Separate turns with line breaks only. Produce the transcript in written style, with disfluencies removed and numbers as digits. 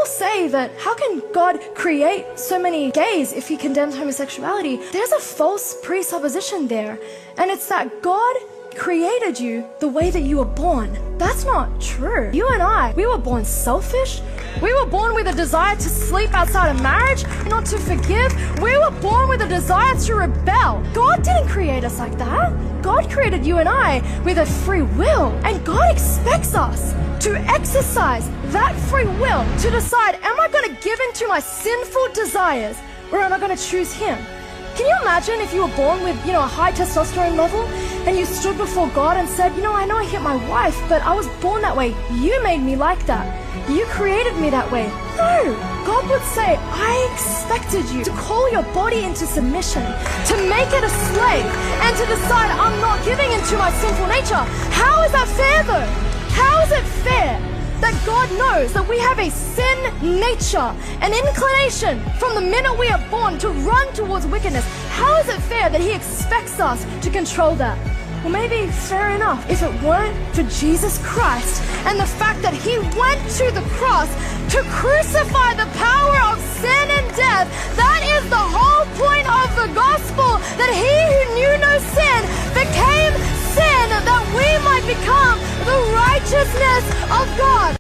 people say that how can God create so many gays if he condemns homosexuality? There's a false presupposition there, and it's that God created you the way that you were born. That's not true. You and I, we were born selfish. We were born with a desire to sleep outside of marriage, not to forgive. We were born with a desire to rebel. God didn't create us like that. God created you and I with a free will, and God expects us to exercise that free will to decide, am I going to give in to my sinful desires, or am I going to choose him? Can you imagine if you were born with, a high testosterone level, and you stood before God and said, I know I hit my wife, but I was born that way. You made me like that. You created me that way. No, God would say, I expected you to call your body into submission, to make it a slave, and to decide, I'm not giving into my sinful nature. How is that fair though? How is it fair that God knows that we have a sin nature, an inclination from the minute we are born to run towards wickedness? How is it fair that he expects us to control that? Well, maybe fair enough if it weren't for Jesus Christ and the fact that he went to the cross to crucify the power of sin and death. That is the whole point of the gospel, that he who knew no sin became sin, that we might become the righteousness of God.